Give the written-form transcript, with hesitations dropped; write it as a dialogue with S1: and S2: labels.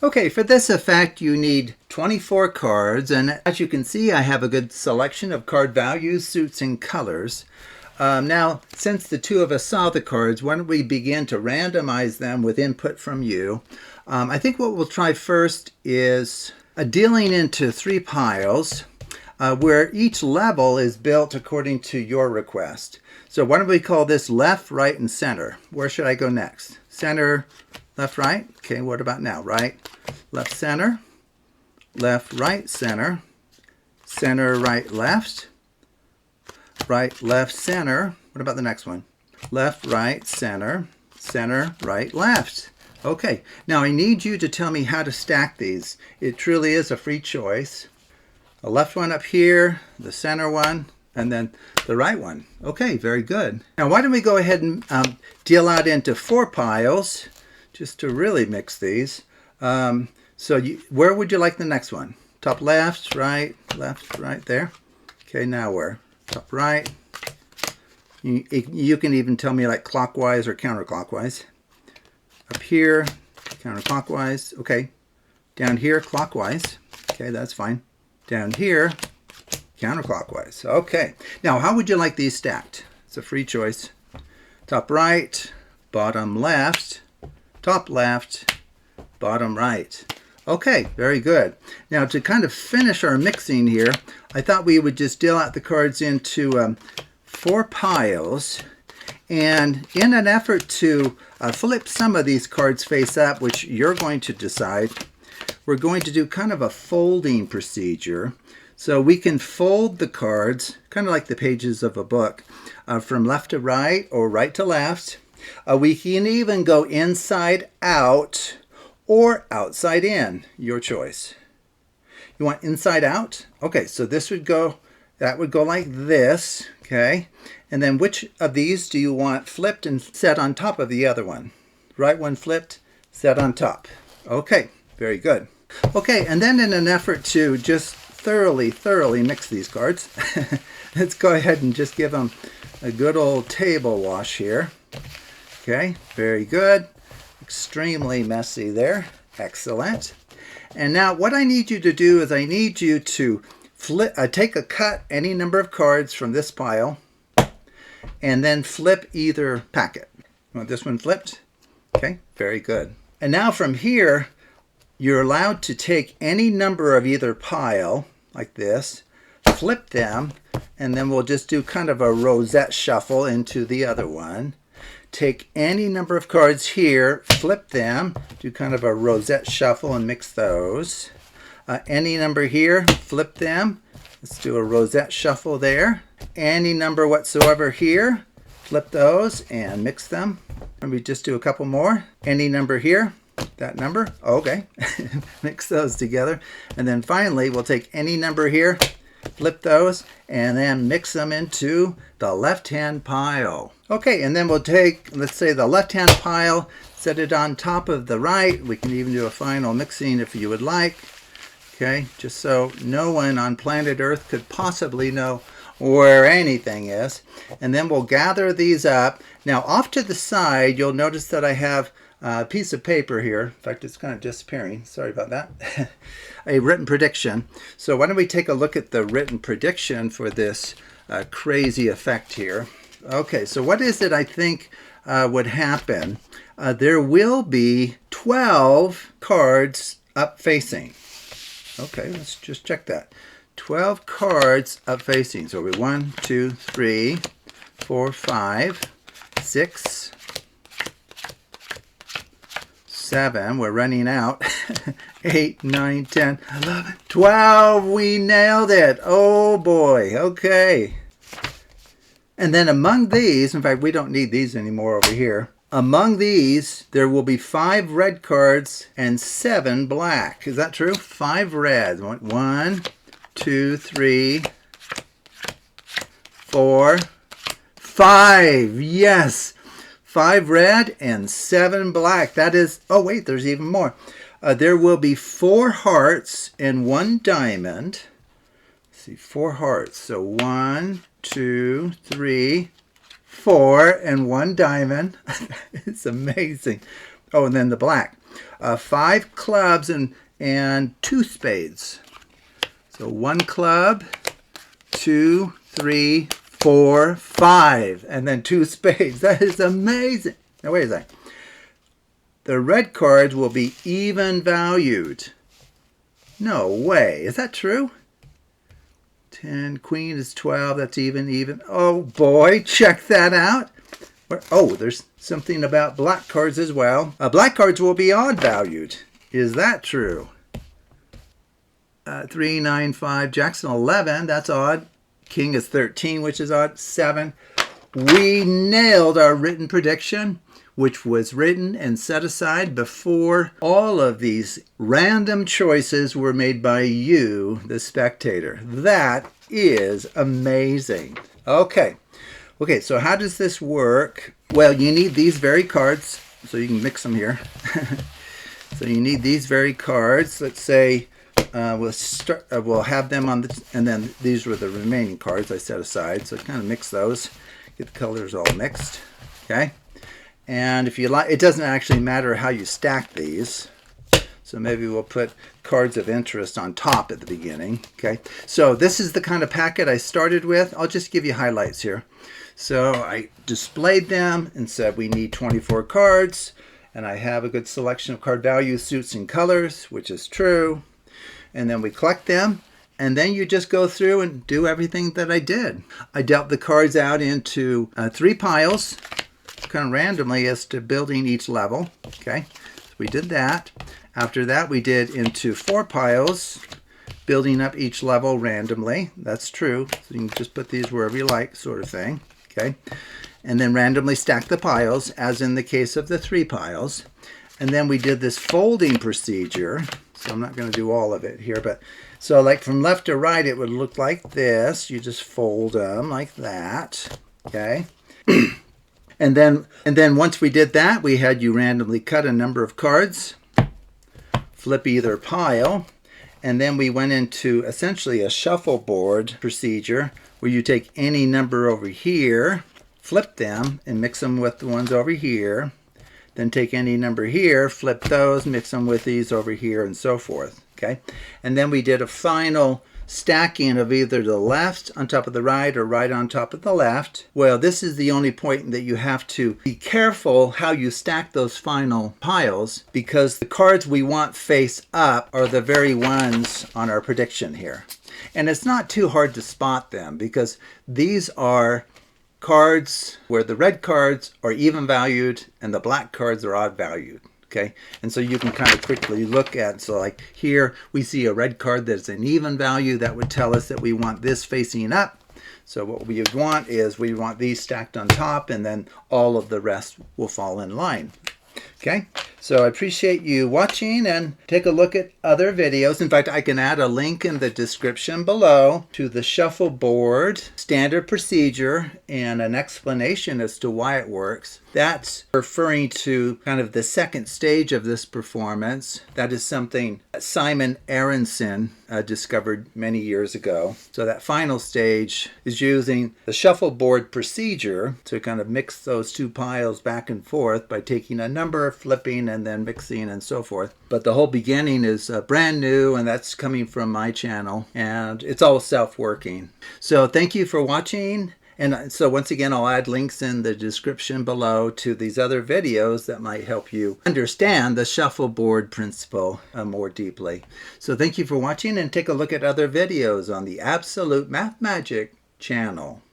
S1: Okay, for this effect you need 24 cards, and as you can see I have a good selection of card values, suits, and colors. Now, since the two of us saw the cards, why don't we begin to randomize them with input from you. I think what we'll try first is dealing into 3 piles where each level is built according to your request. So why don't we call this left, right, and center. Where should I go next? Center, left, right. Okay, what about now? Right, left, center, left, right, center, center, right, left, right, left, center. What about the next one? Left, right, center, center, right, left. Okay, now I need you to tell me how to stack these. It truly is a free choice. The left one up here, the center one, and then the right one. Okay, very good. Now why don't we go ahead and deal out into 4 piles just to really mix these. Where would you like the next one? Top left, right there. Okay, now where? Top right. You can even tell me like clockwise or counterclockwise. Up here, counterclockwise. Okay. Down here, clockwise. Okay, that's fine. Down here, counterclockwise. Okay. Now, how would you like these stacked? It's a free choice. Top right, bottom left, top left, bottom right. Okay, very good. Now, to kind of finish our mixing here, I thought we would just deal out the cards into 4 piles. And in an effort to flip some of these cards face up, which you're going to decide, we're going to do kind of a folding procedure. So we can fold the cards, kind of like the pages of a book, from left to right or right to left. We can even go inside out or outside in, your choice. You want inside out? Okay, so that would go like this, okay? And then which of these do you want flipped and set on top of the other one? Right one flipped, set on top. Okay, very good. Okay, and then in an effort to just thoroughly mix these cards, let's go ahead and just give them a good old table wash here. Okay, very good. Extremely messy there. Excellent. And now what I need you to do is I need you to take a cut, any number of cards from this pile, and then flip either packet. You want this one flipped? Okay, very good. And now from here, you're allowed to take any number of either pile, like this, flip them, and then we'll just do kind of a rosette shuffle into the other one. Take any number of cards here, flip them, do kind of a rosette shuffle and mix those. Any number here, flip them. Let's do a rosette shuffle there. Any number whatsoever here, flip those and mix them. And we just do a couple more. Any number here, that number, okay. Mix those together. And then finally, we'll take any number here, flip those, and then mix them into the left-hand pile. Okay, and then we'll take, let's say, the left-hand pile, set it on top of the right. We can even do a final mixing if you would like. Okay, just so no one on planet Earth could possibly know where anything is. And then we'll gather these up. Now, off to the side, you'll notice that I have a piece of paper here. In fact, it's kind of disappearing. Sorry about that. A written prediction. So why don't we take a look at the written prediction for this crazy effect here. Okay, so what is it I think would happen? There will be 12 cards up facing. Okay, let's just check that. 12 cards up facing. So we 1, 2, 3, 4, 5, 6, 7. We're running out. 8, 9, 10, 11, 12. We nailed it. Oh boy. Okay. And then among these, in fact, we don't need these anymore over here. Among these, there will be 5 red cards and 7 black. Is that true? 5 red. 1, 2, 3, 4, 5. Yes. 5 red and 7 black. That is, oh wait, there's even more. There will be 4 hearts and 1 diamond. Let's see, 4 hearts. So 1, 2, 3, 4, and 1 diamond. It's amazing. Oh, and then the black. 5 clubs and 2 spades. So 1 club, 2, 3, 4, 5, and then 2 spades. That is amazing. Now wait a second. The red cards will be even valued. No way. Is that true? 10, queen is 12. That's even. Oh boy, check that out. Oh, there's something about black cards as well. Black cards will be odd valued. Is that true? 3, 9, 5, jack's an 11. That's odd. King is 13, which is odd. 7. We nailed our written prediction, which was written and set aside before all of these random choices were made by you, the spectator. That is amazing. Okay, so how does this work? Well, you need these very cards, so you can mix them here. So you need these very cards. Let's say we'll have them on the, and then these were the remaining cards I set aside. So kind of mix those, get the colors all mixed. Okay. And if you like, it doesn't actually matter how you stack these. So maybe we'll put cards of interest on top at the beginning. Okay. So this is the kind of packet I started with. I'll just give you highlights here. So I displayed them and said we need 24 cards. And I have a good selection of card values, suits, and colors, which is true. And then we collect them. And then you just go through and do everything that I did. I dealt the cards out into 3 piles, kind of randomly as to building each level. Okay, so we did that. After that, we did into 4 piles, building up each level randomly. That's true. So you can just put these wherever you like, sort of thing. Okay, and then randomly stack the piles, as in the case of the 3 piles. And then we did this folding procedure. So I'm not going to do all of it here, but so like from left to right, it would look like this. You just fold them like that. Okay. And then once we did that, we had you randomly cut a number of cards, flip either pile, and then we went into essentially a shuffleboard procedure where you take any number over here, flip them, and mix them with the ones over here. Then take any number here, flip those, mix them with these over here, and so forth. Okay, and then we did a final stacking of either the left on top of the right or right on top of the left. Well, this is the only point that you have to be careful how you stack those final piles, because the cards we want face up are the very ones on our prediction here. And it's not too hard to spot them, because these are cards where the red cards are even valued and the black cards are odd valued. Okay, and so you can kind of quickly look at, so like here we see a red card that's an even value. That would tell us that we want this facing up. So what we would want is we want these stacked on top, and then all of the rest will fall in line. Okay, so I appreciate you watching, and take a look at other videos. In fact, I can add a link in the description below to the shuffleboard standard procedure and an explanation as to why it works. That's referring to kind of the second stage of this performance. That is something Simon Aronson discovered many years ago. So that final stage is using the shuffleboard procedure to kind of mix those 2 piles back and forth by taking a number, flipping, and then mixing, and so forth. But the whole beginning is brand new, and that's coming from my channel, and it's all self-working. So thank you for watching. And so once again, I'll add links in the description below to these other videos that might help you understand the shuffleboard principle more deeply. So thank you for watching, and take a look at other videos on the Absolute Math Magic channel.